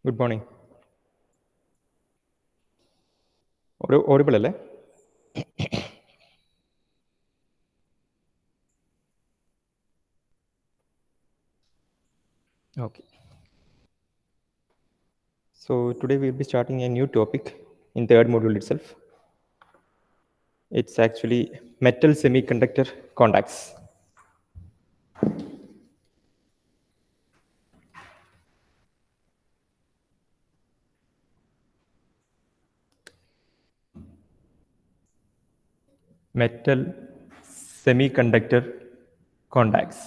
Good morning. Audible alle? Okay. So today we'll be starting a new topic in third module itself. It's actually metal semiconductor contacts. Metal semiconductor contacts.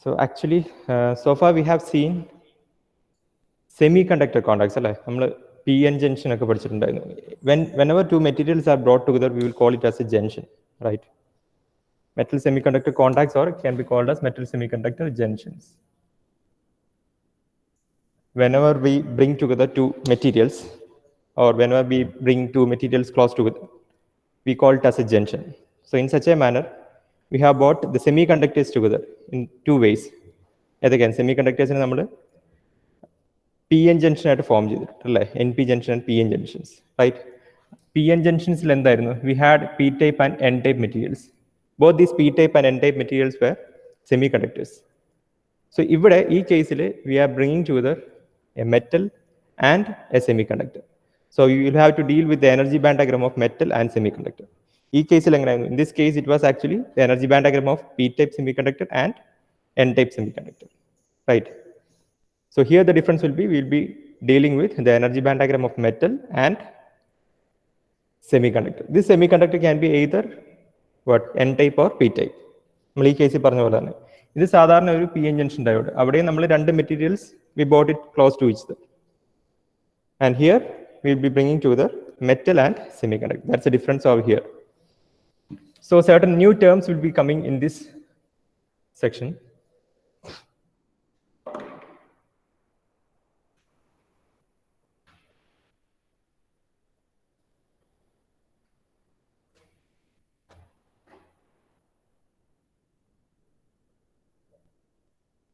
So actually, so far we have seen semiconductor contacts. PN junction. Whenever two materials are brought together, we will call it as a junction, right? Metal semiconductor contacts or can be called as metal semiconductor junctions. Whenever we bring together two materials or whenever we bring two materials close together, we call it as a junction. So in such a manner, we have brought the semiconductors together in two ways. Again, semiconductors in PN junction at form NP junction and PN junctions, right? PN junctions we had P-type and N-type materials. Both these P-type and N-type materials were semiconductors. So in this case, we are bringing together a metal and a semiconductor. So you will have to deal with the energy band diagram of metal and semiconductor. In this case, it was actually the energy band diagram of P-type semiconductor and N-type semiconductor, right? So here the difference will be, we'll be dealing with the energy band diagram of metal and semiconductor. This semiconductor can be either what, N-type or P-type. നമ്മൾ ഈ കേസിൽ പറഞ്ഞ പോലെ തന്നെ ഇത് സാധാരണ ഒരു P N junction diode. അവിടെ നമ്മൾ രണ്ട് materials we bought it close to each. And here we will be bringing together metal and semiconductor. That's the difference over here. So certain new terms will be coming in this section.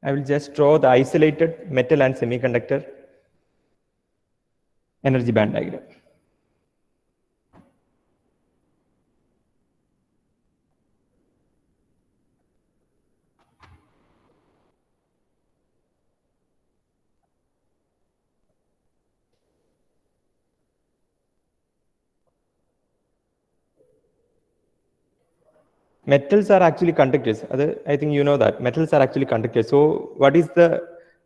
I will just draw the isolated metal and semiconductor energy band diagram. Metals are actually conductors. I think you know that. Metals are actually conductors. So what is the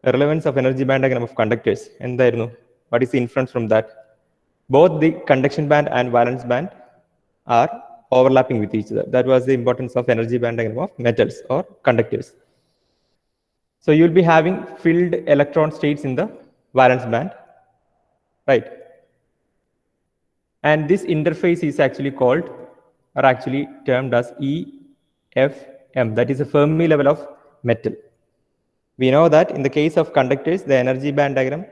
relevance of energy band diagram of conductors? And what is the inference from that? Both the conduction band and valence band are overlapping with each other. That was the importance of energy band diagram of metals or conductors. So you will be having filled electron states in the valence band, right? And this interface is actually called, or actually termed as EFM. That is a Fermi level of metal. We know that in the case of conductors, the energy band diagram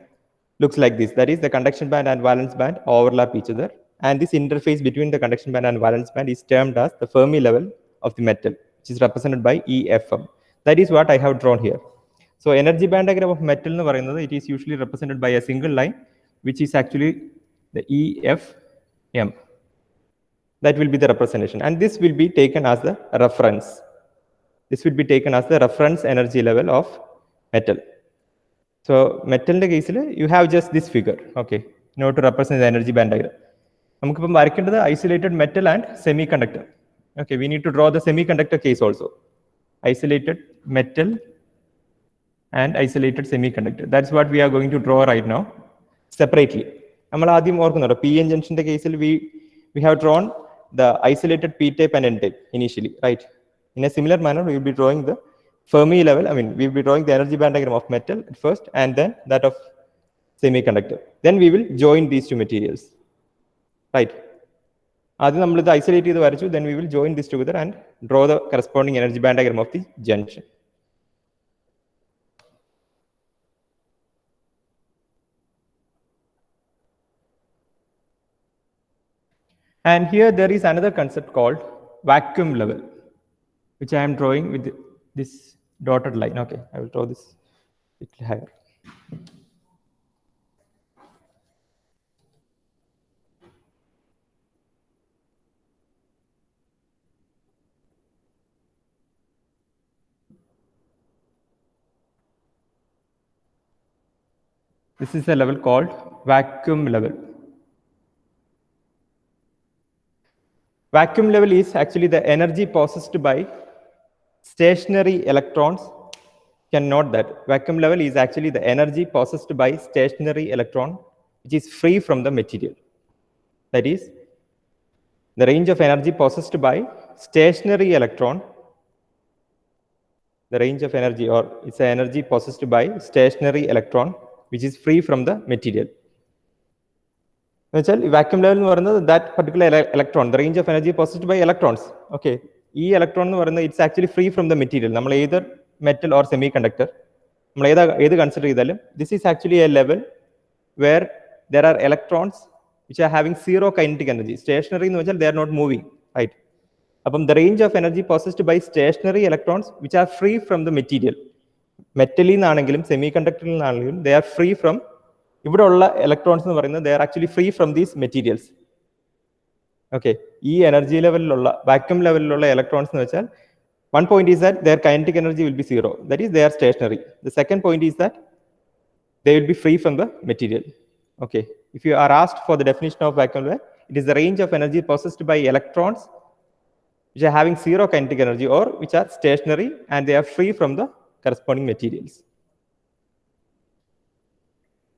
looks like this. That is, the conduction band and valence band overlap each other. And this interface between the conduction band and valence band is termed as the Fermi level of the metal, which is represented by EFM. That is what I have drawn here. So energy band diagram of metal, it is usually represented by a single line, which is actually the EFM. That will be the representation. And this will be taken as the reference. This will be taken as the reference energy level of metal. So metal in the case, you have just this figure, okay, in order to represent the energy band diagram. We the isolated metal and semiconductor. Okay, we need to draw the semiconductor case also. Isolated metal and isolated semiconductor. That's what we are going to draw right now separately. PN junction case, we have drawn the isolated P-type and N-type initially, right? In a similar manner, we will be drawing the Fermi level. We will be drawing the energy band diagram of metal at first, and then that of semiconductor. Then we will join these two materials, right? Then we will join this together and draw the corresponding energy band diagram of the junction. And here there is another concept called vacuum level, which I am drawing with this dotted line. Okay, I will draw this a little higher. This is a level called vacuum level. Vacuum level is actually the energy possessed by stationary electrons. You can note that vacuum level is actually the energy possessed by stationary electron, which is free from the material. That is, the range of energy possessed by stationary electron, the range of energy, or it's the energy possessed by stationary electron, which is free from the material. Vacuum level, that particular electron, the range of energy possessed by electrons. Okay, electron it's actually free from the material. Either metal or semiconductor. Consider this is actually a level where there are electrons which are having zero kinetic energy. Stationary, they are not moving, right? The range of energy possessed by stationary electrons which are free from the material. Metal, semiconductor, they are free from electrons, they are actually free from these materials. Okay, energy level, vacuum level electrons, one point is that their kinetic energy will be zero. That is, they are stationary. The second point is that they will be free from the material. Okay, if you are asked for the definition of vacuum level, it is the range of energy possessed by electrons which are having zero kinetic energy or which are stationary and they are free from the corresponding materials.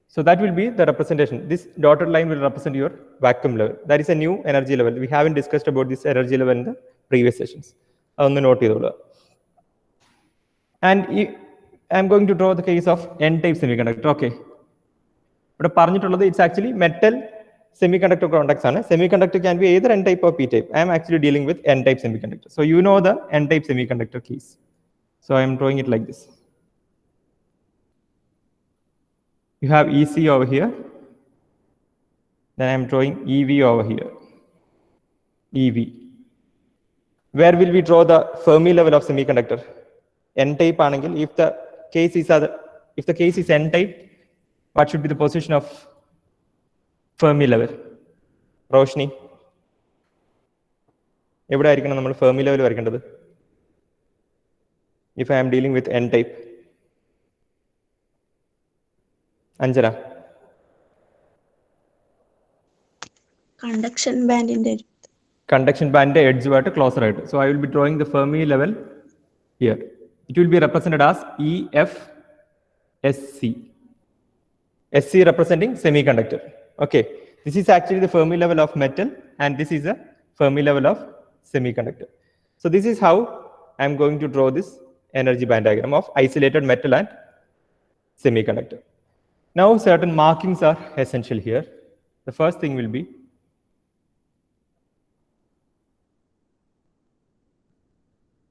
So that will be the representation. This dotted line will represent your vacuum level. That is a new energy level. We haven't discussed about this energy level in the previous sessions. And I'm going to draw the case of N-type semiconductor. Okay. But it's actually metal semiconductor contacts. Semiconductor can be either N-type or P-type. I am actually dealing with N-type semiconductor. So you know the N-type semiconductor case. So I am drawing it like this. You have EC over here. Then I am drawing EV over here. EV. Where will we draw the Fermi level of semiconductor? N-type angle. If the case is N-type, what should be the position of Fermi level? Roshni. Fermi level. If I am dealing with N-type. Anjana. Conduction band in the conduction band edge closer right. So I will be drawing the Fermi level here. It will be represented as EFSC. SC representing semiconductor. Okay, this is actually the Fermi level of metal and this is a Fermi level of semiconductor. So this is how I'm going to draw this energy band diagram of isolated metal and semiconductor. Now certain markings are essential here. The first thing will be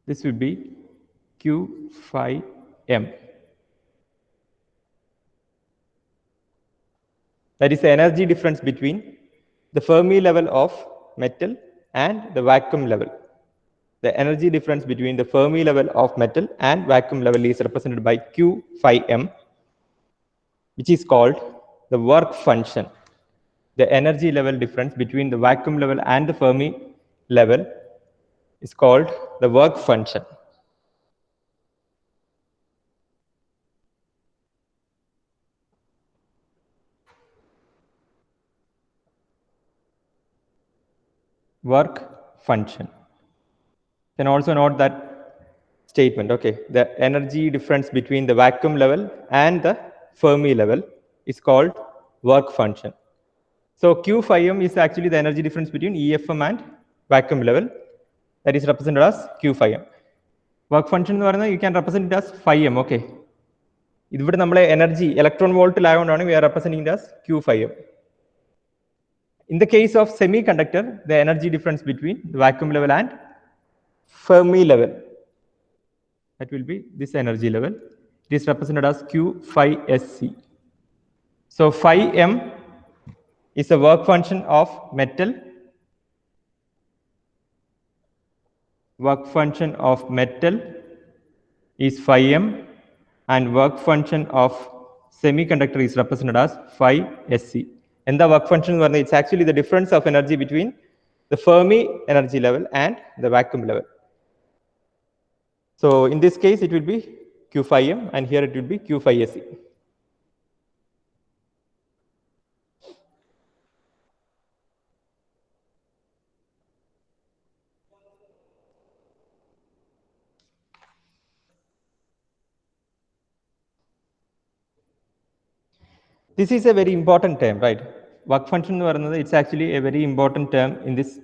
this would be Q phi m. That is the energy difference between the Fermi level of metal and the vacuum level. The energy difference between the Fermi level of metal and vacuum level is represented by Q phi m, which is called the work function. The energy level difference between the vacuum level and the Fermi level is called the work function. Work function. You can also note that statement. Okay, the energy difference between the vacuum level and the Fermi level is called work function. So Q phi m is actually the energy difference between EFM and vacuum level. That is represented as Q phi m. Work function you can represent it as phi m. Okay. This is energy electron volt we are representing it as Q phi m. In the case of semiconductor, the energy difference between the vacuum level and Fermi level, that will be this energy level. It is represented as Q phi SC. So phi m is a work function of metal work function of metal is phi m, and work function of semiconductor is represented as phi sc. And the work function, it's actually the difference of energy between the Fermi energy level and the vacuum level. So in this case, it will be Q phi m, and here it will be Q phi sc. This is a very important term, right? Work function, it's actually a very important term in this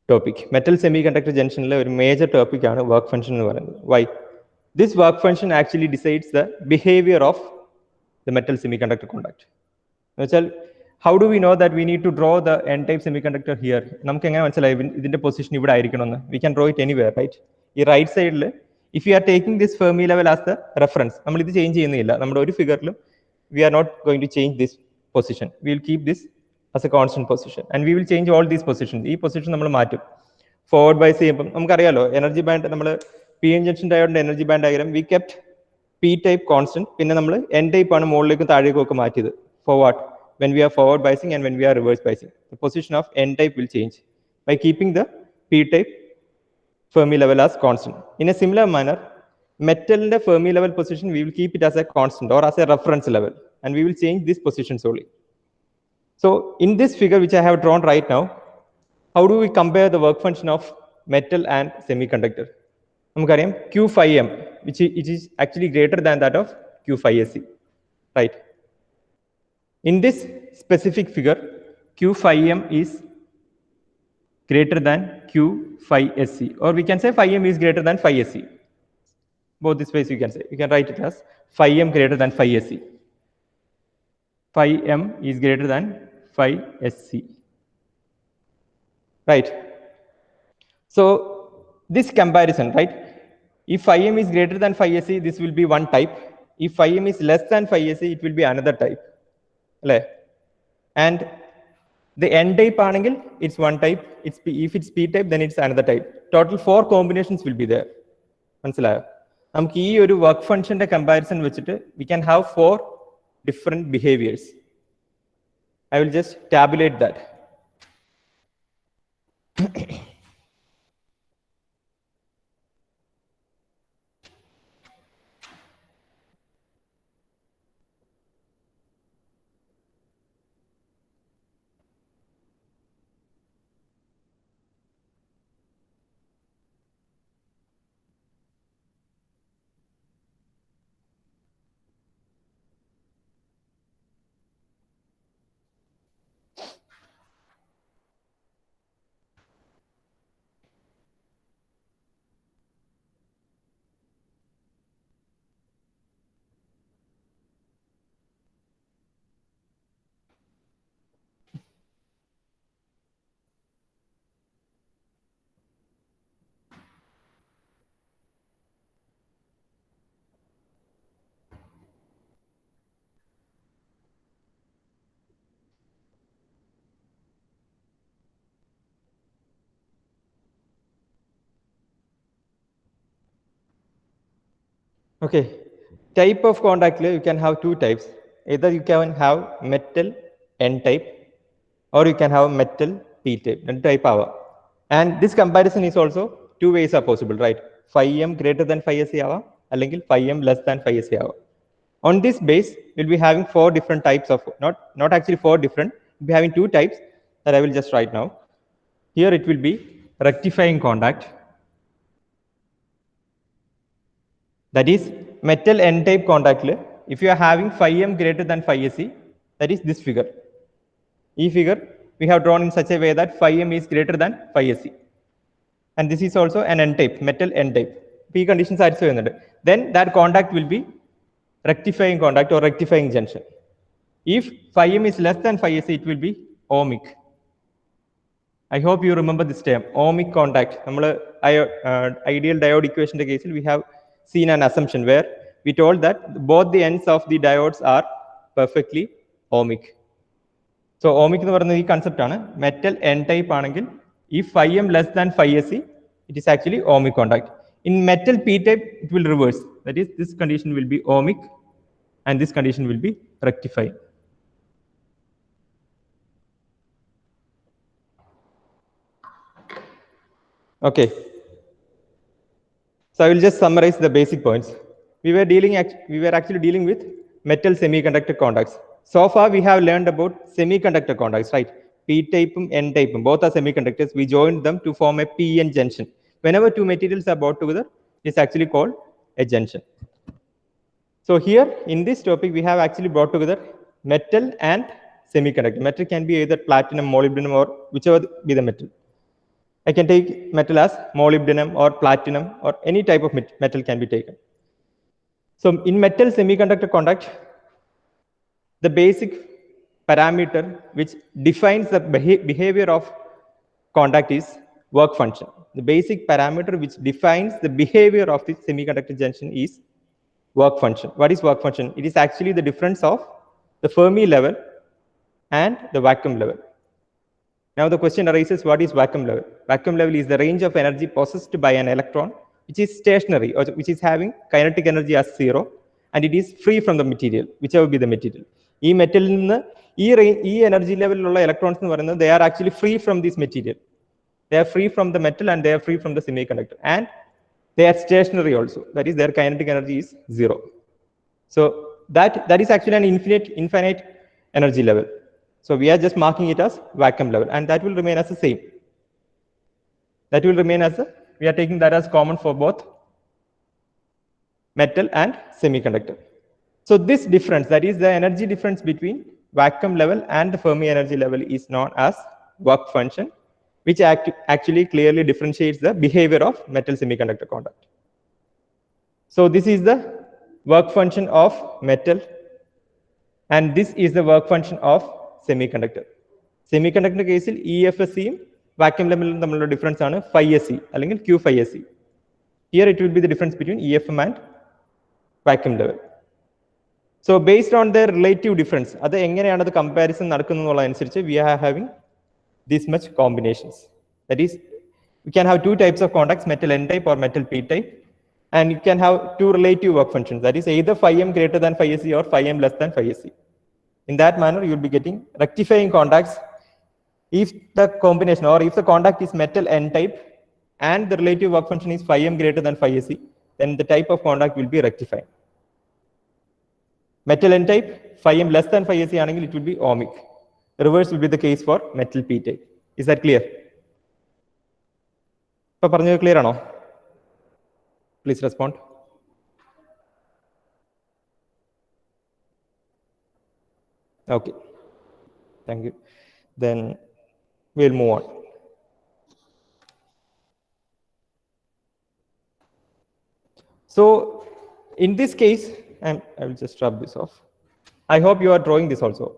topic. Metal semiconductor junction is a major topic on work function. Why? This work function actually decides the behavior of the metal semiconductor conduct. How do we know that we need to draw the n-type semiconductor here? We can draw it anywhere, right? The right side, if you are taking this Fermi level as the reference, we are not going to change this position. We will keep this as a constant position, and we will change all these positions. This position forward bias energy band p-n junction diode energy band diagram, we kept p-type constant, n-type for what? When we are forward biasing and when we are reverse biasing, the position of n-type will change by keeping the p-type Fermi level as constant. In a similar manner, metal Fermi level position, we will keep it as a constant or as a reference level, and we will change this position solely. So in this figure which I have drawn right now, how do we compare the work function of metal and semiconductor? Q phi m, which is actually greater than that of Q phi sc, right? In this specific figure, Q phi m is greater than Q phi sc, or we can say phi m is greater than phi sc. Both these ways you can say. You can write it as phi m greater than phi sc. Phi m is greater than phi sc. Right. So this comparison, right? If phi m is greater than phi sc, this will be one type. If phi m is less than phi sc, it will be another type. And the n-type angle, it's one type. If it's p-type, then it's another type. Total 4 combinations will be there. We work function comparison, we can have 4 different behaviors. I will just tabulate that. Okay, type of contact, you can have 2 types. Either you can have metal n-type, or you can have metal p-type. And this comparison is also 2 ways are possible, right? Phi m greater than phi sc or phi m less than phi sc. On this base, we'll be having 4 different types of, not actually 4 different, we'll be having 2 types that I will just write now. Here it will be rectifying contact. That is metal n-type contact. If you are having phi m greater than phi sc, that is this figure. This figure we have drawn in such a way that phi m is greater than phi sc. And this is also an n-type, metal n-type. P conditions are so. Then that contact will be rectifying contact or rectifying junction. If phi m is less than phi sc, it will be ohmic. I hope you remember this term, ohmic contact. Ideal diode equation case, we have seen an assumption where we told that both the ends of the diodes are perfectly ohmic. So ohmic concept metal n-type if phi m less than phi sc, It is actually ohmic contact. In metal p-type, it will reverse. That is, this condition will be ohmic and this condition will be rectified. Okay. So I will just summarize the basic points. We were actually dealing with metal semiconductor contacts. So far, we have learned about semiconductor contacts, right? P-type and N-type, both are semiconductors. We joined them to form a p-n junction. Whenever two materials are brought together, it's actually called a junction. So here, in this topic, we have actually brought together metal and semiconductor. Metal can be either platinum, molybdenum, or whichever be the metal. I can take metal as molybdenum or platinum, or any type of metal can be taken. So in metal semiconductor contact, the basic parameter which defines the behavior of contact is work function. The basic parameter which defines the behavior of the semiconductor junction is work function. What is work function? It is actually the difference of the Fermi level and the vacuum level. Now the question arises, what is vacuum level? Vacuum level is the range of energy possessed by an electron which is stationary or which is having kinetic energy as 0, and it is free from the material, whichever be the material. This metal energy level electrons, they are actually free from this material. They are free from the metal and they are free from the semiconductor, and they are stationary also. That is, their kinetic energy is 0. So that is actually an infinite energy level. So we are just marking it as vacuum level, and that will remain as the same. That will remain as we are taking that as common for both metal and semiconductor. So this difference, that is the energy difference between vacuum level and the Fermi energy level, is known as work function, which actually clearly differentiates the behavior of metal semiconductor contact. So this is the work function of metal, and this is the work function of semiconductor. Semiconductor case EFSC vacuum level difference is phi SE or Q phi SE. Here it will be the difference between EFM and vacuum level. So based on their relative difference, the comparison we are having this much combinations. That is, we can have two types of contacts, metal N-type or metal P-type, and you can have two relative work functions. That is either phi m greater than phi SE or phi m less than phi SE. In that manner, you will be getting rectifying contacts if the combination or if the contact is metal N-type and the relative work function is phi m greater than phi SE, then the type of contact will be rectifying. Metal N-type, phi m less than phi SE, it will be ohmic. The reverse will be the case for metal P-type. Is that clear? Clear or no? Please respond. Okay. Thank you. Then we'll move on. So in this case, I will just rub this off. I hope you are drawing this also.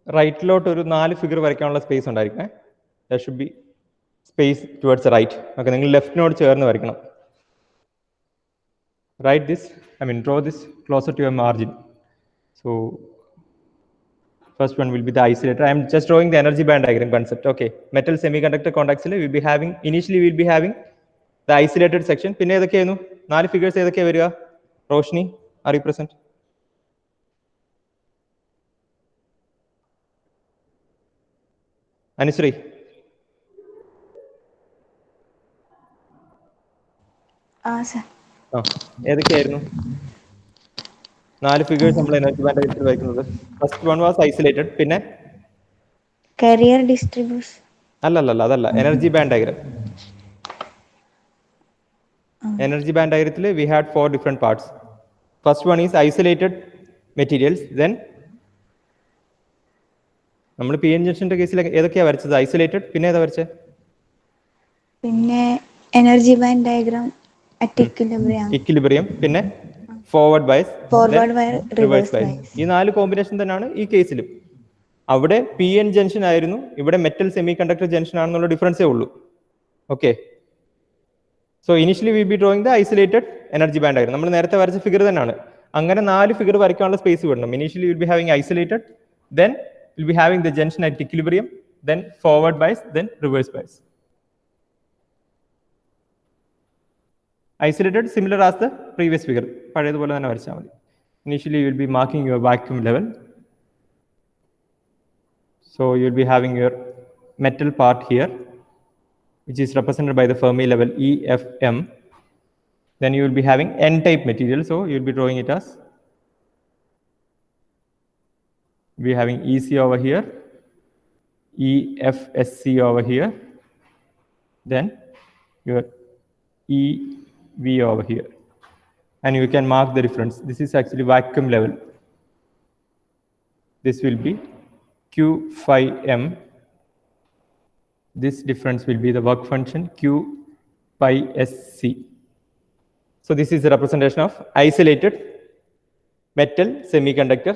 Right lot or 4 figure varaikkanalla space undarikane. There should be space towards the right. Okay, ningal left node chernu varikkanam. Write this, draw this closer to your margin. So first one will be the isolator. I am just drawing the energy band diagram concept. Okay, metal semiconductor contacts will be having, initially we'll be having the isolated section. Pinne edakeyanu 4 figures edake varuga. Roshni, are you present? Anusri? ഏതൊക്കെയായിരുന്നു 4 figures നമ്മൾ energy band ഡയഗ്രത്തിൽ വരയ്ക്കുന്നത്? First one was isolated, പിന്നെ carrier distribution. അതല്ല energy band diagram. Energy band diagram, we had 4 different parts. First one is isolated materials. Then നമ്മൾ P N ജംഗ്ഷന്റെ കേസിൽ ഏതൊക്കെയാ വരച്ചത്? Isolated, പിന്നെ ഏതാ വരച്ചത്? പിന്നെ energy band diagram at equilibrium, പിന്നെ ഫോർവേഡ് ബയസ്, റിവേഴ്സ് ബയസ്. ഈ 4 കോമ്പിനേഷൻ തന്നെയാണ് ഈ കേസിലും. അവിടെ പി എൻ ജംഗ്ഷൻ ആയിരുന്നു, ഇവിടെ മെറ്റൽ സെമി കണ്ടക്ടർ ജംഗ്ഷൻ ആണെന്നുള്ള ഡിഫറൻസേ ഉള്ളൂ. Okay, so initially will be drawing the isolated energy band diagram. നമ്മൾ നേരത്തെ വരച്ച ഫിഗർ തന്നെയാണ്. അങ്ങനെ 4 ഫിഗർ വരയ്ക്കാനുള്ള സ്പേസ് വിടണം. Initially will be having isolated, then will be having the junction at equilibrium, then forward bias, then reverse bias. Isolated similar as the previous figure. പഴയതുപോലെ തന്നെ വരച്ചാൽ മതി. Initially you will be marking your vacuum level. So you will be having your metal part here, which is represented by the Fermi level EFM. Then you will be having N-type material. So you will be drawing it as, we are having EC over here, EFSC over here, then your EV over here, and you can mark the difference. This is actually vacuum level. This will be Q phi m. This difference will be the work function Q pi SC. So this is the representation of isolated metal semiconductor.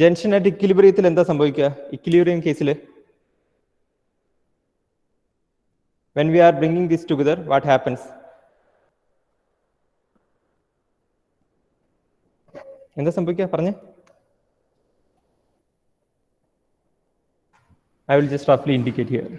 Junction at ഇക്വിലിബ്രിയത്തിൽ എന്താ സംഭവിക്കുക? Equilibrium കേസിൽ when we are bringing this together, what happens? എന്താ സംഭവിക്കുക പറഞ്ഞേ? I will just roughly indicate here.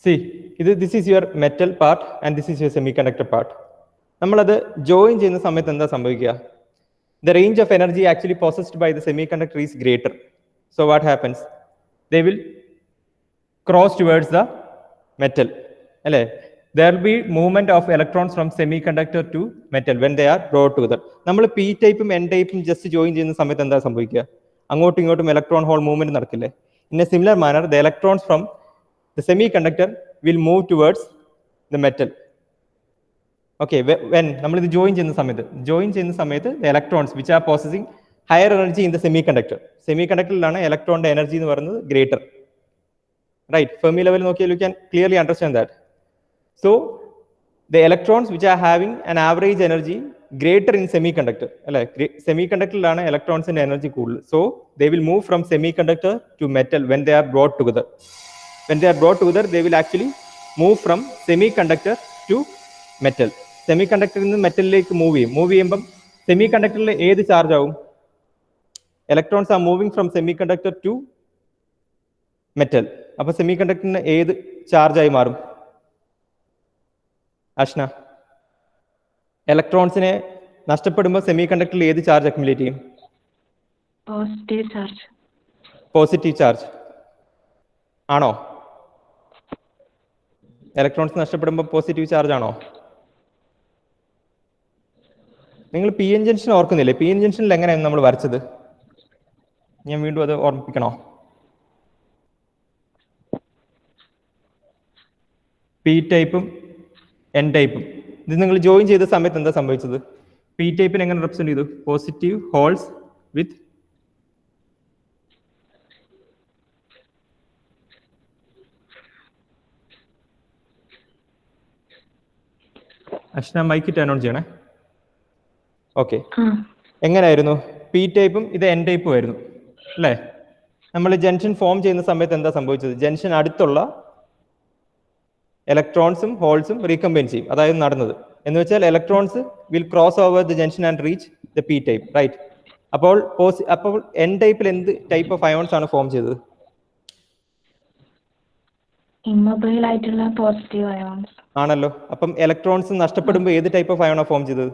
See, this is your metal part and this is your semiconductor part. നമ്മളത് join ചെയ്യുന്ന സമയത്ത് എന്താ സംഭവിക്കുക? The range of energy actually possessed by the semiconductor is greater. So what happens? They will cross towards the metal. There will be movement of electrons from semiconductor to metal when they are brought together. നമ്മൾ P ടൈപ്പും N ടൈപ്പും just join ചെയ്യുന്ന സമയത്ത് എന്താ സംഭവിക്കുക? അങ്ങോട്ടും ഇങ്ങോട്ടും electron hole movement നടക്കില്ലേ? In a similar manner, the electrons from the semiconductor will move towards the metal. Okay, when നമ്മൾ ഇത് ജോയിൻ ചെയ്യുന്ന സമയത്ത് the electrons which are possessing higher energy in the semiconductorയിലാണ് ഇലക്ട്രോണിന്റെ എനർജി എന്ന് പറയുന്നത് greater. Right, Fermi level നോക്കിയാൽ you can clearly understand that. So the electrons which are having an average energy greater in semiconductor, semiconductorയിലാണ് electronsന്റെ energy കൂടുതൽ. So they will move from semiconductor to metal when they are brought together. When they are brought together, they will actually move from semiconductor to metal. Semiconductor നിന്ന് മെറ്റലിലേക്ക് move ചെയ്യുമ്പോൾ സെമികണ്ടക്ടറിൽ ഏത് charge ആവും? Electrons are moving from semiconductor to metal. അപ്പോൾ സെമികണ്ടക്ടറിന് ഏത് charge ആയി മാറും? അഷ്ന, ഇലക്ട്രോൺസിനെ നഷ്ടപ്പെടുമ്പോൾ സെമി കണ്ടക്ടറിൽ ഏത് ചാർജ് അക്യുമുലേറ്റ് ചെയ്യും? Positive charge. പോസിറ്റീവ് ചാർജ് ആണോ? ഇലക്ട്രോൺസ് നഷ്ടപ്പെടുമ്പോൾ പോസിറ്റീവ് ചാർജ് ആണോ? നിങ്ങൾ പി എൻ ജംഗ്ഷൻ ഓർക്കുന്നില്ലേ? പി എൻ ജംഗ്ഷനിൽ എങ്ങനെയാണ് നമ്മൾ വരച്ചത്? ഞാൻ വീണ്ടും അത് ഓർമ്മിപ്പിക്കണോ? പി ടൈപ്പും എൻ ടൈപ്പും ഇത് നിങ്ങൾ ജോയിൻ ചെയ്ത സമയത്ത് എന്താ സംഭവിച്ചത്? പി ടൈപ്പിന് എങ്ങനെ റെപ്രസെന്റ് ചെയ്തു? Positive holes with Ashna mike turn on ചെയ്യണേ. ഓക്കെ, എങ്ങനെയായിരുന്നു? പി ടൈപ്പും ഇത് എൻ ടൈപ്പും ആയിരുന്നു അല്ലേ? നമ്മൾ ജംഗ്ഷൻ ഫോം ചെയ്യുന്ന സമയത്ത് എന്താ സംഭവിച്ചത്? ജംഗ്ഷൻ അടുത്തുള്ള ഇലക്ട്രോൺസും ഹോൾസും റീകമ്പൈൻ ചെയ്യും. അതായത് നടന്നത് എന്ന് വെച്ചാൽ electrons will cross over the junction and reach the P type, right? അപ്പോൾ എൻ ടൈപ്പിൽ എന്ത് ടൈപ്പ് ഓഫ് അയോൺസ് ആണ് ഫോം ചെയ്തത്? ഇമ്മൊബൈൽ ആയിട്ടുള്ള പോസിറ്റീവ് അയോൺസ് ആണല്ലോ. അപ്പം ഇലക്ട്രോൺസ് നഷ്ടപ്പെടുമ്പോൾ ഏത് ടൈപ്പ് ഓഫ് അയോൺ ഫോം ചെയ്തത്?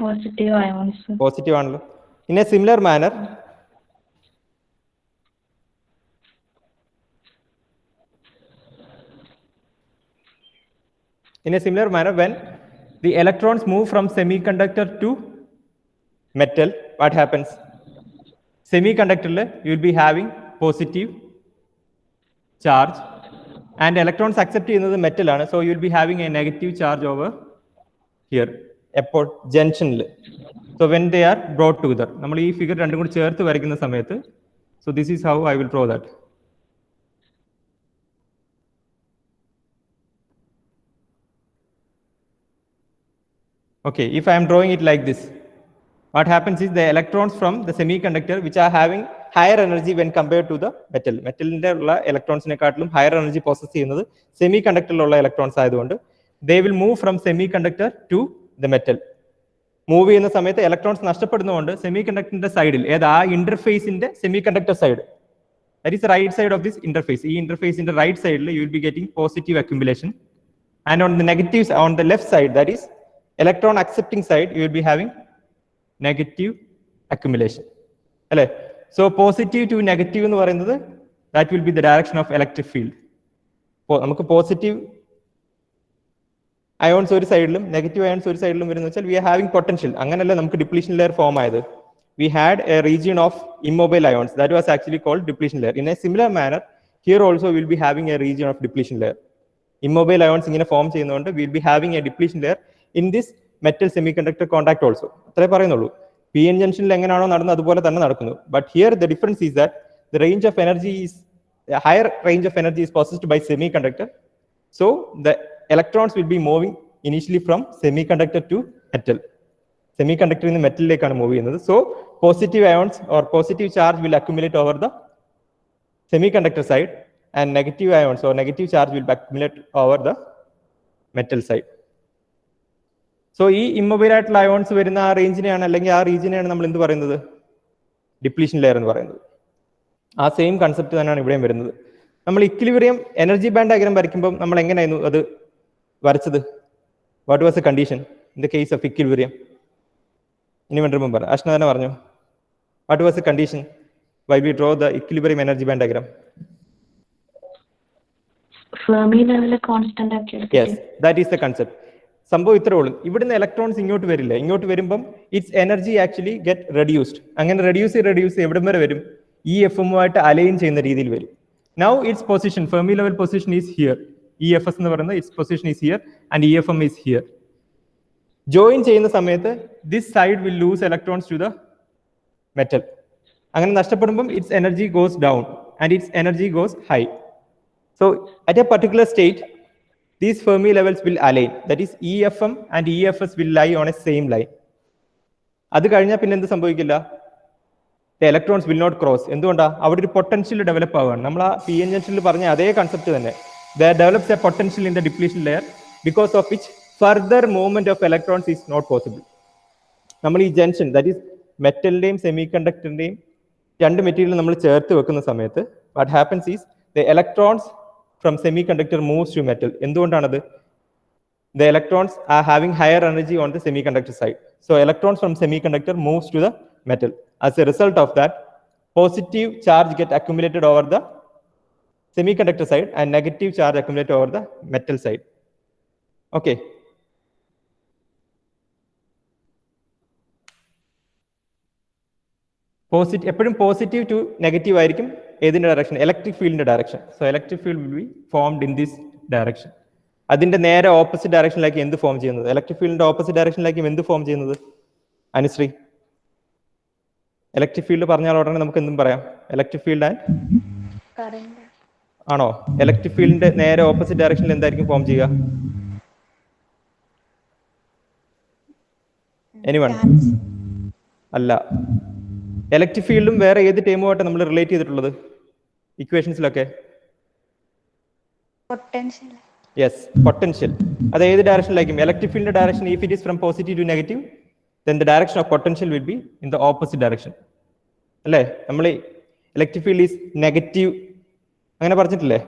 Positive ions. പോസിറ്റീവ് ആണല്ലോ. In a similar manner when the electrons move from semiconductor to metal, what happens? Semiconductor you will be having positive charge and electrons accept ചെയ്യുന്നത് metal ആണ്. So you will be having a negative charge over here എപ്പോൾ ജംഗ്ഷനിൽ. So when they are brought together, നമ്മൾ ഈ figure രണ്ടും കൂടി ചേർത്ത് വരയ്ക്കുന്ന സമയത്ത്, so this is how I will draw that. Okay, if I am drawing it like this, what happens is the electrons from the semiconductor which are having higher energy when compared to the metal. Metalന്റെ ഉള്ള ഇലക്ട്രോൺസിനെക്കാട്ടിലും higher energy possess ചെയ്യുന്നത് സെമികണ്ടക്ടറിലുള്ള electrons ആയതുകൊണ്ട് they will move from semiconductor to the metal. Move ചെയ്യുന്ന സമയത്ത് electrons നഷ്ടപ്പെടുന്നതുകൊണ്ട് സെമികണ്ടക്ടറിന്റെ സൈഡിൽ ഏതാ ഇന്റർഫേസിന്റെ semiconductor side, that is the right side of this interface. ഈ ഇന്റർഫേസിന്റെ റൈറ്റ് സൈഡിൽ you will be getting positive accumulation, and on the negatives on the left side, that is electron accepting side, you will be having negative accumulation അല്ലേ? So positive to negative എന്ന് പറയുന്നത് that will be the direction of electric field. നമുക്ക് positive ions ഒരു സൈഡിലും negative ions ഒരു സൈഡിലും വരുന്ന വെച്ചാൽ വി ആർ ഹാവിംഗ് പൊട്ടൻഷ്യൽ. അങ്ങനെയല്ല നമുക്ക് ഡിപ്ലീഷൻ ലെയർ ഫോം ആയത്. We had a region of immobile ions that was actually called depletion layer. In a similar manner here also will be having a region of depletion layer. Immobile ions ഇങ്ങനെ form ചെയ്യുന്നതുകൊണ്ട് will be having a depletion layer in this metal semiconductor contact also. അത്രേ പറയുന്നുള്ളൂ. P N ജംഗ്ഷനിൽ എങ്ങനെയാണോ നടന്നത് അതുപോലെ തന്നെ നടക്കുന്നു. But here the difference is that the range of energy is higher range of energy is possessed by semiconductor. So the electrons will be moving initially from semiconductor to metal. Semiconductor in the metal lekana move cheyyunnathu. So positive ions or positive charge will accumulate over the semiconductor side and negative ions or negative charge will accumulate over the metal side. So ഈ immobile ആയിട്ടുള്ള ions വരുന്ന ആ റേഞ്ചിനെയാണ് അല്ലെങ്കിൽ ആ റീജിയനെയാണ് നമ്മൾ എന്ത് പറയുന്നത്? Depletion layer എന്ന് പറയുന്നത്. ആ സെയിം കൺസെപ്റ്റ് തന്നെയാണ് ഇവിടെയും വരുന്നത്. നമ്മൾ ഇക്വിലിബ്രിയം എനർജി ബാൻഡ് ഡയഗ്രം വരയ്ക്കുമ്പോൾ നമ്മൾ എങ്ങനെയായിരുന്നു അത് വരച്ചത്? What was a condition in the case of equilibrium? ഇനി റിമെമ്പർ, അശ്ന തന്നെ പറഞ്ഞു. What was a condition why we draw the equilibrium energy band diagram? Fermi level constant ആക്കി എടുത്തിട്ട്. Yes, that is the concept. സംഭവം ഇത്രേ ഉള്ളൂ. ഇവിടുന്ന് ഇലക്ട്രോൺസ് ഇങ്ങോട്ട് വരില്ല. ഇങ്ങോട്ട് വരുമ്പം its energy actually get reduced. അങ്ങനെ റെഡ്യൂസ് എവിടം വരെ വരും? ഇ എഫ് എമ്മുമായിട്ട് അലൈൻ ചെയ്യുന്ന രീതിയിൽ വരും. Now its position, Fermi level position is here. E F S എന്ന് പറയുന്നത് its position is here and E F M is here. Join ചെയ്യുന്ന സമയത്ത് this side will lose electrons to the metal. അങ്ങനെ നഷ്ടപ്പെടുമ്പം its energy goes down and its energy goes high. So at a particular state these Fermi levels will align, that is EFM and EFS will lie on a same line. അത് കഴിഞ്ഞാൽ പിന്നെ എന്ത് സംഭവിക്കില്ല? the electrons will not cross. എന്തുകൊണ്ടാ? അവിടെ ഒരു potential develop ആവുകയാണ്. നമ്മൾ ആ പി എൻ ജംഗ്ഷനിൽ പറഞ്ഞ അതേ കൺസെപ്റ്റ് തന്നെ. there develops a potential in the depletion layer because of which further movement of electrons is not possible. നമ്മൾ ഈ ജംഗ്ഷൻ, that is മെറ്റലിന്റെയും സെമി കണ്ടക്ടറിന്റെയും രണ്ട് മെറ്റീരിയൽ നമ്മൾ ചേർത്ത് വെക്കുന്ന സമയത്ത് what happens is the electrons from semiconductor moves to metal. എന്തുകൊണ്ടാണത്? the electrons are having higher energy on the semiconductor side. So electrons from semiconductor moves to the metal. As a result of that, positive charge get accumulated over the semiconductor side and negative charge accumulated over the metal side. Okay. എപ്പോഴും positive to negative ആയിരിക്കും ഏതിൻ്റെ direction? Electric ഫീൽഡിന്റെ direction. So electric field will be formed in this direction. അതിന്റെ നേരെ opposite ഡയറക്ഷനിലേക്ക് എന്ത് form ചെയ്യുന്നത്? Electric ഫീൽഡിന്റെ opposite ഡയറക്ഷനിലേക്ക് എന്ത് ഫോം ചെയ്യുന്നത്? അനുശ്രീ, ഇലക്ട്രിക് ഫീൽഡ് പറഞ്ഞാൽ ഉടനെ നമുക്ക് എന്തും പറയാം. ഇലക്ട്രിക് ഫീൽഡ് ആൻഡ് ആണോ? ഇലക്ട്രിക് ഫീൽഡിന്റെ നേരെ ഓപ്പോസിറ്റ് ഡയറക്ഷനിൽ എന്തായിരിക്കും ഫോം ചെയ്യുക? എനിവൺ? അല്ല. ഇലക്ട്രിക് ഫീൽഡും വേറെ ഏത് ടേമുമായിട്ട് നമ്മൾ റിലേറ്റ് ചെയ്തിട്ടുള്ളത് ഇക്വേഷൻസിലൊക്കെ? Yes, potential. അത് ഏത് ഡയറക്ഷനിലായിരിക്കും? ഇലക്ട്രിക് ഫീൽഡിന്റെ direction if it is from positive to negative, then the direction of potential will be in the opposite direction. അല്ലേ? നമ്മൾ ഇലക്ട്രിക് ഫീൽഡ് ഈസ് നെഗറ്റീവ് അങ്ങനെ പറഞ്ഞിട്ടില്ലേ?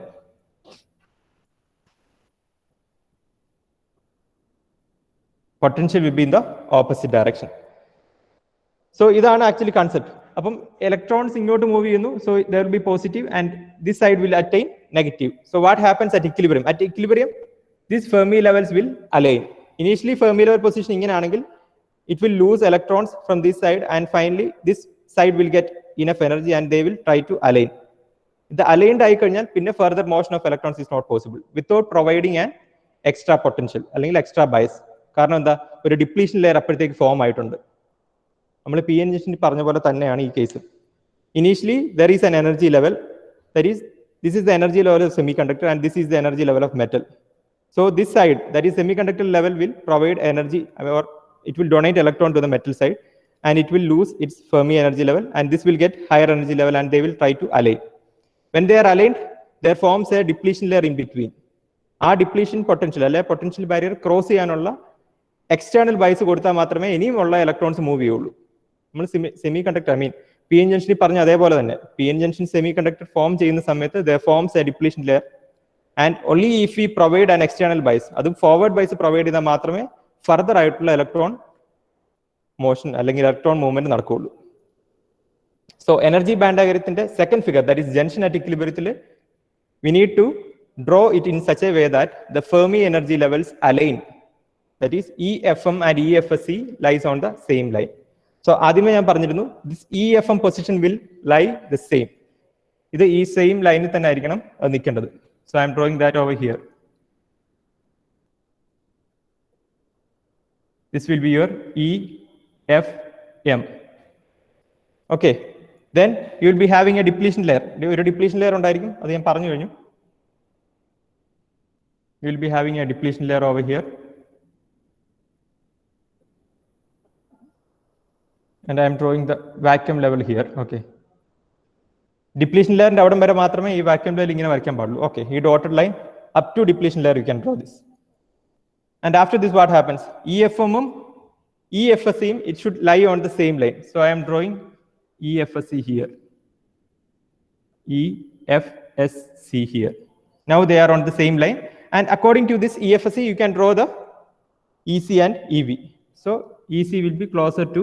Potential will be in the opposite direction. So ഇതാണ് actually concept. അപ്പം electrons ഇങ്ങോട്ട് move ചെയ്യുന്നു. So there will be positive and this side will attain negative. So what happens at equilibrium? At equilibrium, these Fermi levels will align. Initially Fermi level position ഇങ്ങനെയാണെങ്കിൽ it will lose electrons from this side and finally this side will get enough energy and they will try to align. The aligned ആയി കഴിഞ്ഞാൽ പിന്നെ further motion of electrons is not possible without providing an extra potential അല്ലെങ്കിൽ extra bias. കാരണം എന്താ? ഒരു depletion layer അപ്പോഴത്തേക്ക് form ആയിട്ടുണ്ട്. നമ്മൾ പി എൻ ജംഗ്ഷനിൽ പറഞ്ഞ പോലെ തന്നെയാണ് ഈ case. Initially there is an energy level, that is this is the energy level of semiconductor and this is the energy level of metal. So this side, that is semiconductor level, will provide energy or it will donate electron to the metal side and it will lose its Fermi energy level and this will get higher energy level and they will try to align. When they are aligned, there forms a depletion layer in between. ആ depletion potential അല്ലെ potential barrier cross ചെയ്യാനുള്ള external bias കൊടുത്താൽ മാത്രമേ ഇനിയും ഉള്ള electrons move ചെയ്യുള്ളൂ. നമ്മൾ semiconductor, I mean P N ജംഗ്ഷനിൽ പറഞ്ഞ അതേപോലെ തന്നെ P N junction semiconductor form ചെയ്യുന്ന സമയത്ത് the forms a depletion layer and only if we provide an external bias, അതും ഫോർവേഡ് ബൈസ് പ്രൊവൈഡ് ചെയ്താൽ മാത്രമേ ഫർദർ ആയിട്ടുള്ള ഇലക്ട്രോൺ മോഷൻ അല്ലെങ്കിൽ ഇലക്ട്രോൺ മൂവ്മെന്റ് നടക്കുകയുള്ളൂ. So energy band ഡയഗ്രത്തിന്റെ second figure, that is junction at ഇക്വിലിബ്രിയത്തിൽ, we need to draw it in such a way that the Fermi energy levels align, that is EFM and EFSC lies on the same line. So ആദ്യമേ ഞാൻ പറഞ്ഞിരുന്നു this EFM position will lie the same. ഇത് ഈ same ലൈനിൽ തന്നെ ആയിരിക്കണം അത് നിൽക്കേണ്ടത്. So I am drawing that over here. This will be your EFM. Okay, then you will be having a depletion layer. ഒരു depletion layer ഉണ്ടായിരിക്കും, അത് ഞാൻ പറഞ്ഞു കഴിഞ്ഞു. You will be having a depletion layer over here, and I am drawing the vacuum level here. Okay, depletion layer ന്റെ അവിടം വരെ മാത്രമേ ഈ vacuum level ഇങ്ങനെ വരയ്ക്കാൻ പാടുള്ളൂ. Okay, ഈ dotted line up to depletion layer you can draw this. And after this what happens? EFM ഉം EFSC ഉം it should lie on the same line. So I am drawing EFSC here, EFSC here. Now they are on the same line. And according to this EFSC, you can draw the EC and EV. So EC will be closer to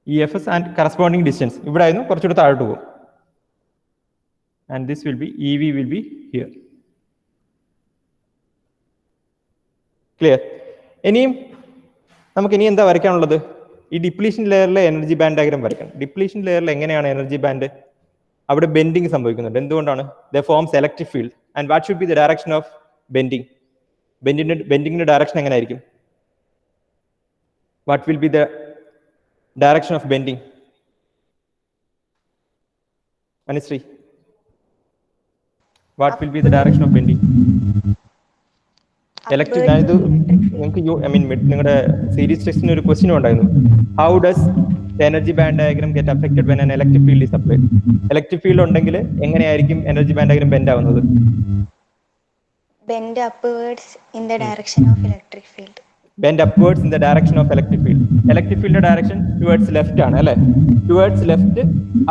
EFS and corresponding distance. ഇവിടെ ആയിരുന്നു കുറച്ചുകൂടെ താഴോട്ട് പോകും. And this will be EV will be here. Clear? ഇനിയും നമുക്ക് ഇനി എന്താ വരയ്ക്കാനുള്ളത്? ഈ ഡിപ്ലീഷൻ ലെയറിലെ എനർജി ബാൻഡ് ഡയഗ്രാം വരയ്ക്കണം. ഡിപ്ലീഷൻ ലെയറിൽ എങ്ങനെയാണ് എനർജി ബാൻഡ്? അവിടെ ബെൻഡിങ് സംഭവിക്കുന്നുണ്ട്. എന്തുകൊണ്ടാണ്? The forms electric field. And what should be the direction of bending? ബെൻഡിങ്ങിന്റെ ഡയറക്ഷൻ എങ്ങനെ ആയിരിക്കും? What will be the direction of bending? Anushree, what will be the direction of bending? Electric, അതായത് നിങ്ങൾക്ക് നിങ്ങളുടെ series ടെസ്റ്റിന് ഒരു ക്വസ്റ്റ്യൻ ഉണ്ടായിരുന്നു, how does energy band diagram get affected when an electric field is applied? Electric field ഉണ്ടെങ്കിൽ എങ്ങനെയായിരിക്കും energy band diagram bend ആവുന്നത്? Bend upwards in the direction of electric field. bend upwards in the direction of electric field. Electric field direction towards left ആണ് അല്ലേ? Towards left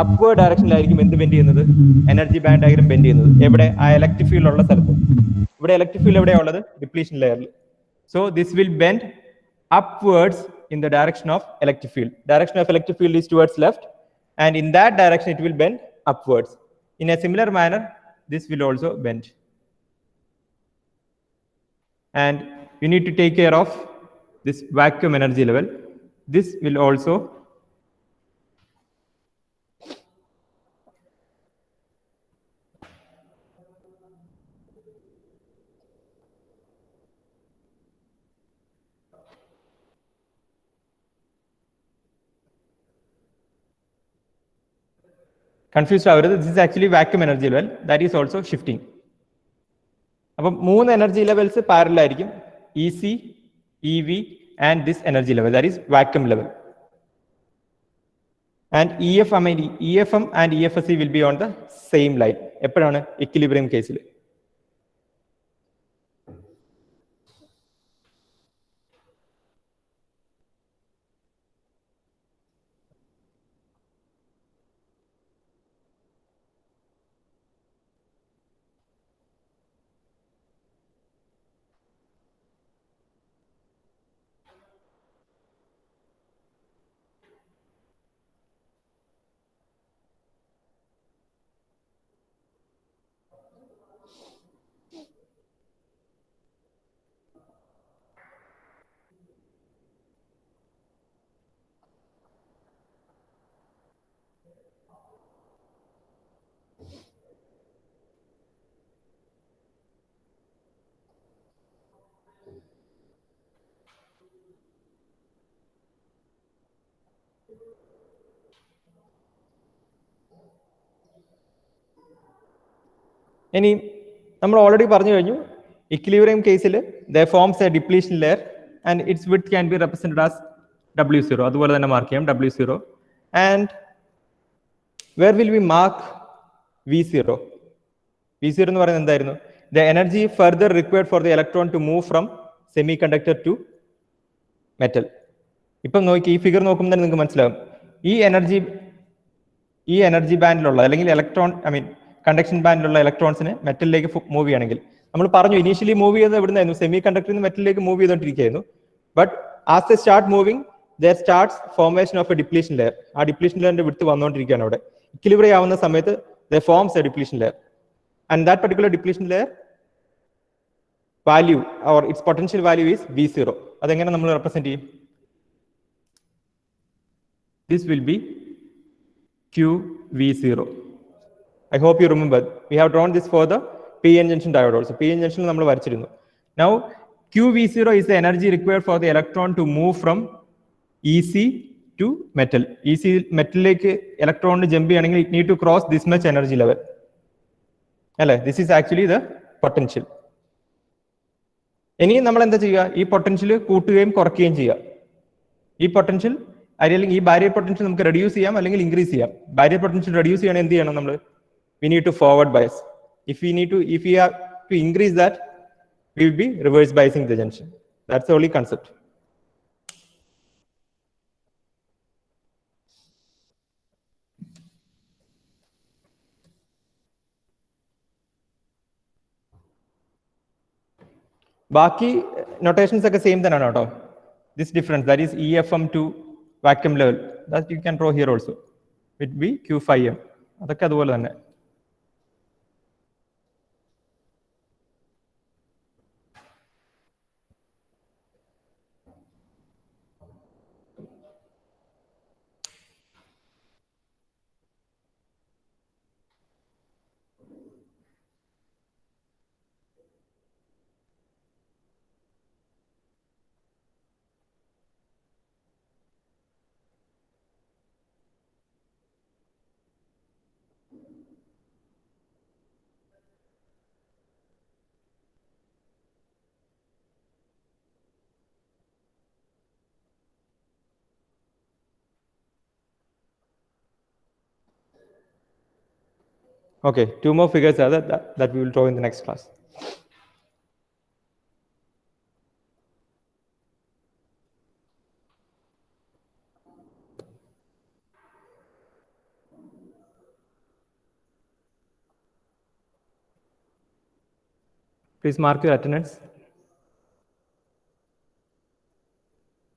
upward directionലായിരിക്കും എന്ത് bend ചെയ്യുന്നത്? Energy band diagram bend ചെയ്യുന്നത്. എവിടെ? ആ electric field ഉള്ള സ്ഥലത്ത്. ഇവിടെ electric field എവിടെയാണ് ഉള്ളത്? Depletion layer. So this will bend upwards in the direction of electric field. Direction of electric field is towards left, and in that direction it will bend upwards. In a similar manner, this will also bend. And you need to take care of this vacuum energy level. This will also confused. This is actually vacuum energy level that is also shifting. അപ്പോൾ 3 energy levels parallel ആയിരിക്കും, EC, EV and this energy level, that is vacuum level. And EFM and EFSC will be on the same line. എപ്പോഴാണ്? equilibrium കേസിൽ. ഇനി നമ്മൾ already പറഞ്ഞു കഴിഞ്ഞു, equilibrium കേസിൽ there forms a depletion layer and its width can be represented as W0. അതുപോലെ തന്നെ mark ചെയ്യാം W0. And where will we mark V0? V0 എന്ന് പറയുന്നത് എന്തായിരുന്നു? The energy further required for the electron to move from semiconductor to metal. ഇപ്പം നോക്കി, ഈ figure നോക്കുമ്പോൾ തന്നെ നിങ്ങൾക്ക് മനസ്സിലാകും, ഈ എനർജി ബാൻഡിലുള്ള അല്ലെങ്കിൽ കണ്ടക്ഷൻ ബാൻഡിലുള്ള ഇലക്ട്രോൺസിന് മെറ്റലിലേക്ക് മൂവ് ചെയ്യണമെങ്കിൽ നമ്മൾ പറഞ്ഞു ഇനീഷ്യലി മൂവ് ചെയ്തത് എവിടുന്നായിരുന്നു? സെമി കണ്ടക്ടറിൽ നിന്ന് മെറ്റലിലേക്ക് മൂവ് ചെയ്തുകൊണ്ടിരിക്കുകയായിരുന്നു. But as the start moving there starts formation of a depletion layer. ആ ഡിപ്ലീഷൻ ലെയറിന്റെ വിഡ്ത്ത് വന്നുകൊണ്ടിരിക്കുകയാണ് അവിടെ. ഇക്വിലിബ്രിയം ആവുന്ന സമയത്ത് there forms a depletion layer and that particular depletion layer value or its potential value is V0. അതെങ്ങനെ നമ്മൾ represent ചെയ്യും? This will be QV0. I hope you remember. We have drawn this for the PN junction diode also. PN junction നമ്മൾ വരച്ചിരുന്നു. Now QV0 is the energy required for the electron to move from EC to metal. EC മെറ്റലിലേക്ക് ഇലക്ട്രോണിന് jump ചെയ്യണമെങ്കിൽ it need to cross this much energy level. അല്ലേ? This is actually the potential. ഇനി നമ്മൾ എന്താ ചെയ്യുക? ഈ പൊട്ടൻഷ്യൽ കൂട്ടുകയും കുറയ്ക്കുകയും ചെയ്യുക. ഈ പൊട്ടൻഷ്യൽ അല്ലെങ്കിൽ ഈ ബാരിയർ പൊട്ടൻഷ്യൽ നമുക്ക് റെഡ്യൂസ് ചെയ്യാം അല്ലെങ്കിൽ ഇൻക്രീസ് ചെയ്യാം. ബാരിയർ പൊട്ടൻഷ്യൽ റെഡ്യൂസ് ചെയ്യണം എന്ത് ചെയ്യണം നമ്മൾ? We need to forward bias. If we have to increase that, we will be reverse biasing the junction. That's the only concept. ബാക്കി notations ഒക്കെ സെയിം തന്നെയാണ് കേട്ടോ. This difference, that is EFM to vacuum level, that you can draw here also. It will be Q5M. അതൊക്കെ അതുപോലെ തന്നെ. Okay, 2 more figures are that we will draw in the next class. Please mark your attendance.